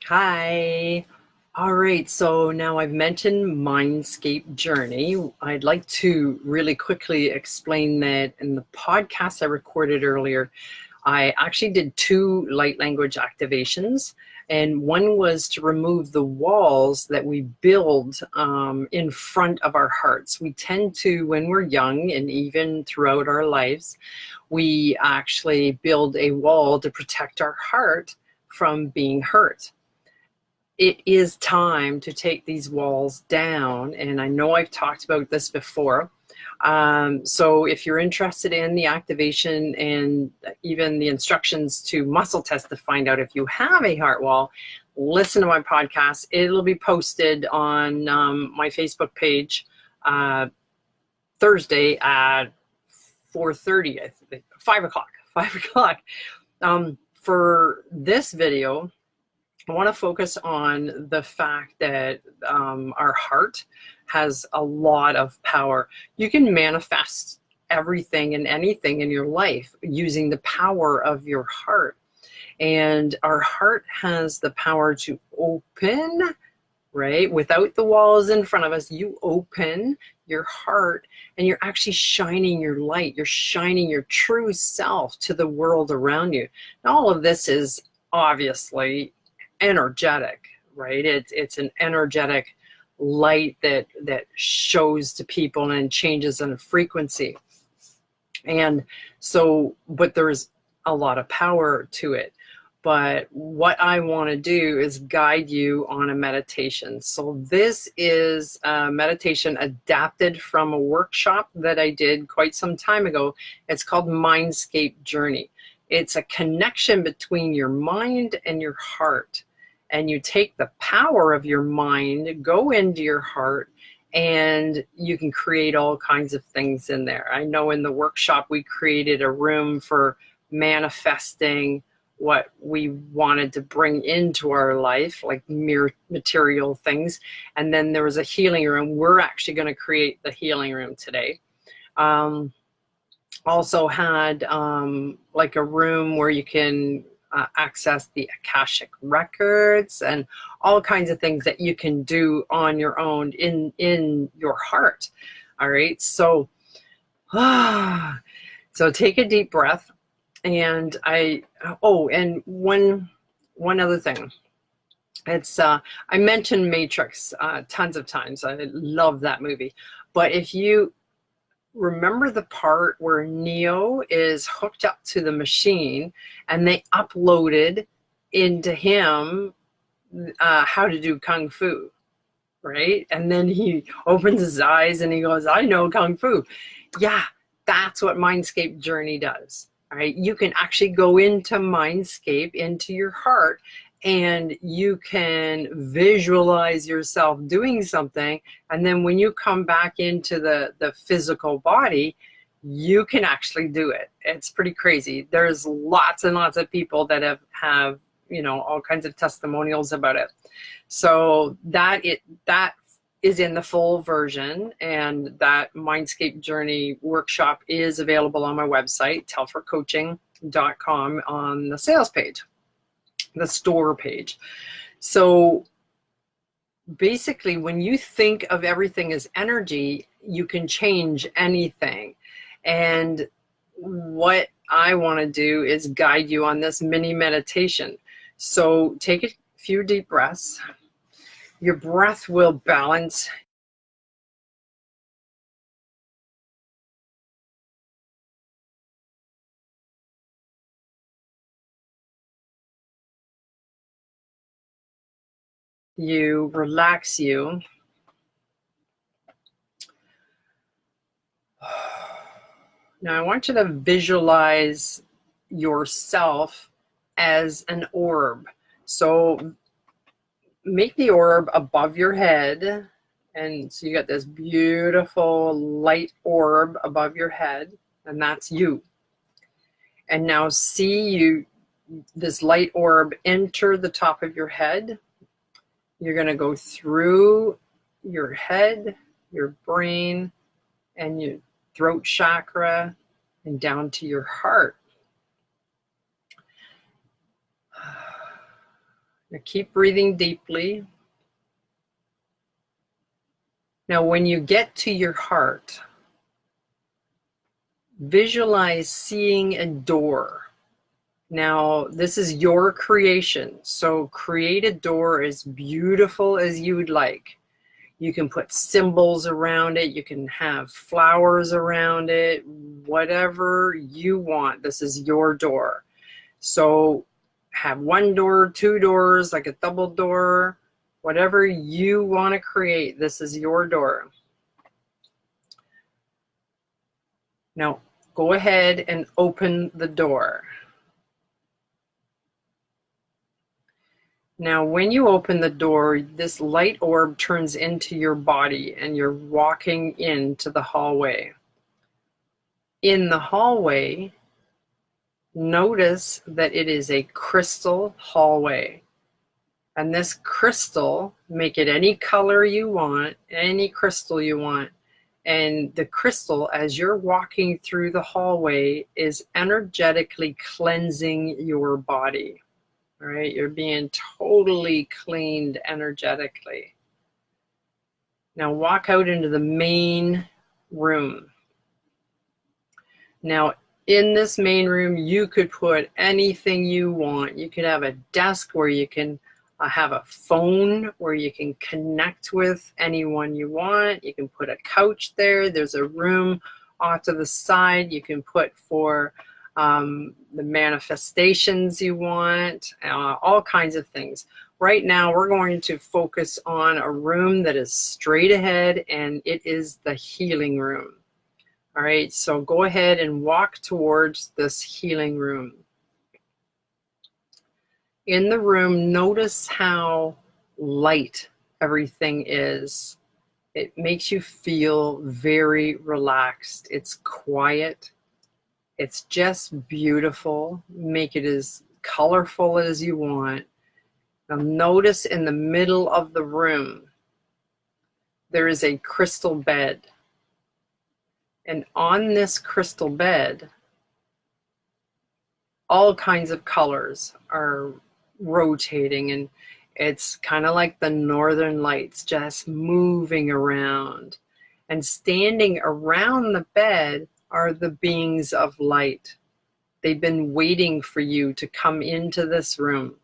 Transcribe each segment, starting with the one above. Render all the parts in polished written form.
Hi. All right, so now I've mentioned Mindscape Journey. I'd like to really quickly explain that in the podcast I recorded earlier, I actually did two light language activations, and one was to remove the walls that we build in front of our hearts. We tend to, when we're young and even throughout our lives, we actually build a wall to protect our heart from being hurt. It is time to take these walls down. And I know I've talked about this before. So if you're interested in the activation and even the instructions to muscle test to find out if you have a heart wall, listen to my podcast. It'll be posted on my Facebook page Thursday at 4:30, I think, 5 o'clock, 5 o'clock. For this video, I want to focus on the fact that our heart has a lot of power. You can manifest everything and anything in your life using the power of your heart. And our heart has the power to open, right? Without the walls in front of us, you open your heart and you're actually shining your light. You're shining your true self to the world around you. And all of this is obviously energetic, right? It's an energetic light that shows to people and changes in frequency. And so, but there's a lot of power to it. But what I want to do is guide you on a meditation. So this is a meditation adapted from a workshop that I did quite some time ago. It's called Mindscape Journey. It's a connection between your mind and your heart. And you take the power of your mind, go into your heart, and you can create all kinds of things in there. I know in the workshop we created a room for manifesting what we wanted to bring into our life, like mere material things. And then there was a healing room. We're actually going to create the healing room today. Also had like a room where you can access the Akashic records and all kinds of things that you can do on your own in your heart. All right, so so take a deep breath. And and one other thing. It's I mentioned Matrix tons of times. I love that movie. But if you remember the part where Neo is hooked up to the machine and they uploaded into him how to do Kung Fu, right? And then he opens his eyes and he goes, I know Kung Fu. Yeah, that's what Mindscape Journey does. All right, you can actually go into Mindscape, into your heart, and you can visualize yourself doing something. And then when you come back into the physical body, you can actually do it. It's pretty crazy. There's lots and lots of people that have all kinds of testimonials about it. So that is in the full version, and that Mindscape Journey workshop is available on my website, telforcoaching.com, on the sales page, the store page. So basically, when you think of everything as energy, you can change anything. And what I want to do is guide you on this mini meditation. So take a few deep breaths. Your breath will balance you, relax you. Now I want you to visualize yourself as an orb. So make the orb above your head. And so you got this beautiful light orb above your head, and that's you. And now see this light orb enter the top of your head. You're going to go through your head, your brain, and your throat chakra, and down to your heart. Now keep breathing deeply. Now, when you get to your heart, visualize seeing a door. Now, this is your creation, so create a door as beautiful as you would like. You can put symbols around it, you can have flowers around it, whatever you want. This is your door. So have one door, two doors, like a double door, whatever you want to create, this is your door. Now, go ahead and open the door. Now, when you open the door, this light orb turns into your body and you're walking into the hallway. In the hallway, notice that it is a crystal hallway. And this crystal, make it any color you want, any crystal you want. And the crystal, as you're walking through the hallway, is energetically cleansing your body. All right, you're being totally cleaned energetically. Now walk out into the main room. Now in this main room, you could put anything you want. You could have a desk where you can have a phone where you can connect with anyone you want. You can put a couch there. There's a room off to the side you can put for the manifestations you want, all kinds of things. Right now, we're going to focus on a room that is straight ahead, and it is the healing room. All right, so go ahead and walk towards this healing room. In the room, notice how light everything is. It makes you feel very relaxed. It's quiet. It's just beautiful. Make it as colorful as you want. Now notice in the middle of the room, there is a crystal bed. And on this crystal bed, all kinds of colors are rotating, and it's kind of like the northern lights just moving around. And standing around the bed are the beings of light. They've been waiting for you to come into this room.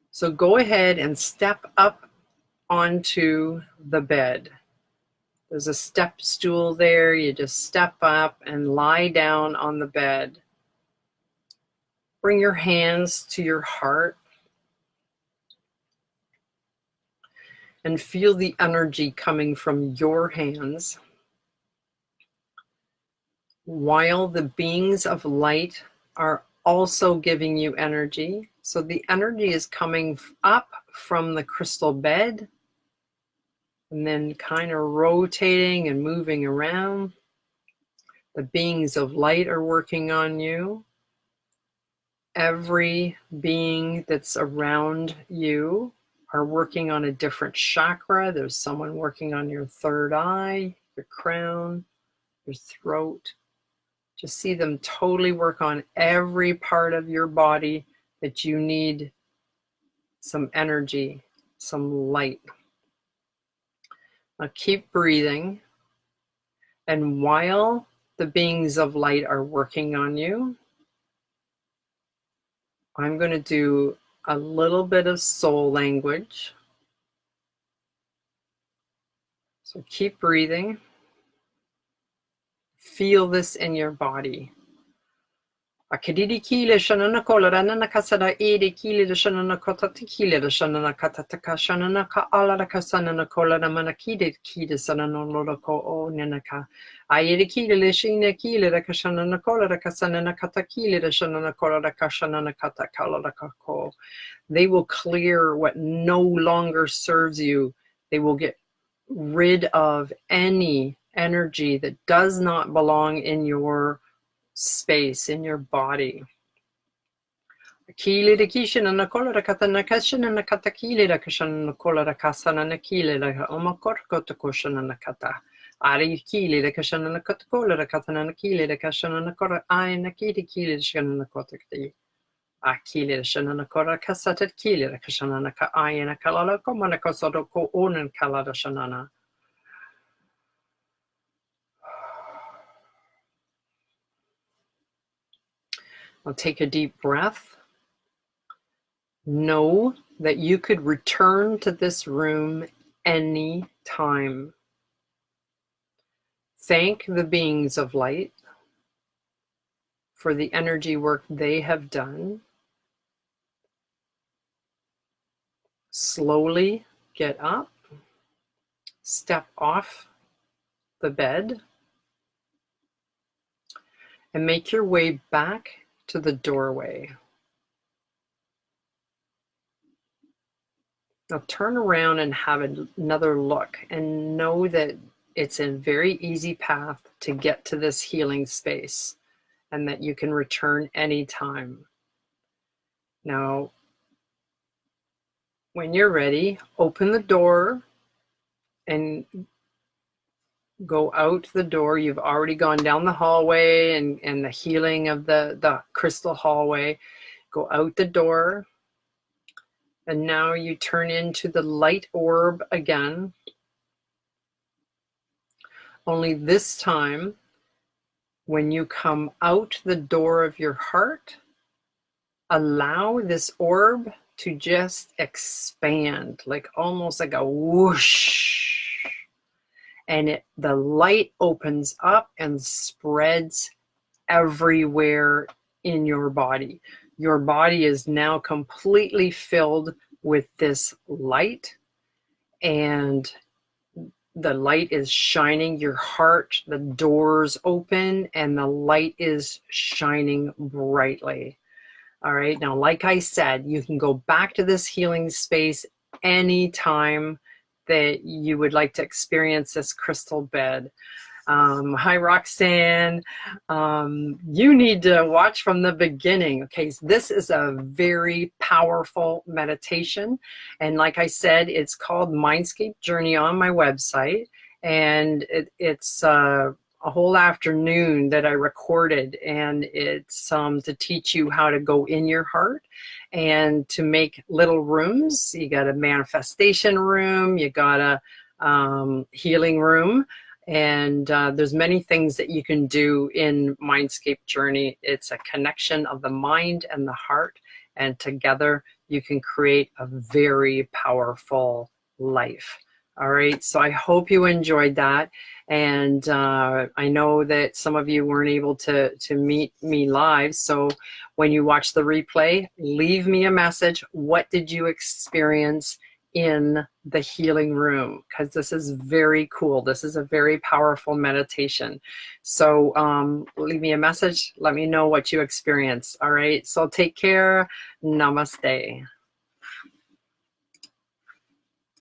So go ahead and step up onto the bed. There's a step stool there. You just step up and lie down on the bed. Bring your hands to your heart and feel the energy coming from your hands, while the beings of light are also giving you energy. So the energy is coming up from the crystal bed and then kind of rotating and moving around. The beings of light are working on you. Every being that's around you are working on a different chakra. There's someone working on your third eye, your crown, your throat. Just see them totally work on every part of your body that you need some energy, some light. Now keep breathing. And while the beings of light are working on you, I'm going to do a little bit of soul language. So keep breathing. Feel this in your body. Akididi kile shanana kola ranana kasada ede kile de shanana kota tikile de shanana katataka shanana ka ala da kasana kola na manakide kide sanano lodako o nenaka. Ayede kile le shine kile da kashanana kola da kasana katakile de shanana kola da kashanana katakala da kako. They will clear what no longer serves you. They will get rid of any energy that does not belong in your space, in your body. Kile de kishana na kola da katana kashana na katakile da kashana na kola da kasana na kile da omakorko to koshana na kata. Ari kile da kashana na katakola da katana na kile da kashana na kora ai na kile kile da shana na kotakti. Akili shanana kora kasatat kili kashanana ka ayana kalala ko manako sodo ko onan kalada shanana. I'll take a deep breath. Know that you could return to this room any time. Thank the beings of light for the energy work they have done. Slowly get up, step off the bed, and make your way back to the doorway. Now turn around and have another look and know that it's a very easy path to get to this healing space and that you can return anytime. Now, when you're ready, open the door and go out the door. You've already gone down the hallway and the healing of the crystal hallway. Go out the door. And now you turn into the light orb again. Only this time, when you come out the door of your heart, allow this orb to just expand, like almost like a whoosh. And the light opens up and spreads everywhere in your body. Your body is now completely filled with this light, and the light is shining your heart, the doors open, and the light is shining brightly. All right, now, like I said, you can go back to this healing space anytime that you would like to experience this crystal bed. Hi, Roxanne. You need to watch from the beginning. Okay, so this is a very powerful meditation. And like I said, it's called Mindscape Journey on my website. And it's a whole afternoon that I recorded. And it's to teach you how to go in your heart and to make little rooms. You got a manifestation room, you got a healing room. And there's many things that you can do in Mindscape Journey. It's a connection of the mind and the heart, and together you can create a very powerful life. All right, so I hope you enjoyed that. And I know that some of you weren't able to meet me live. So when you watch the replay, leave me a message. What did you experience in the healing room? Because this is very cool. This is a very powerful meditation. So leave me a message. Let me know what you experience. All right. So take care. Namaste.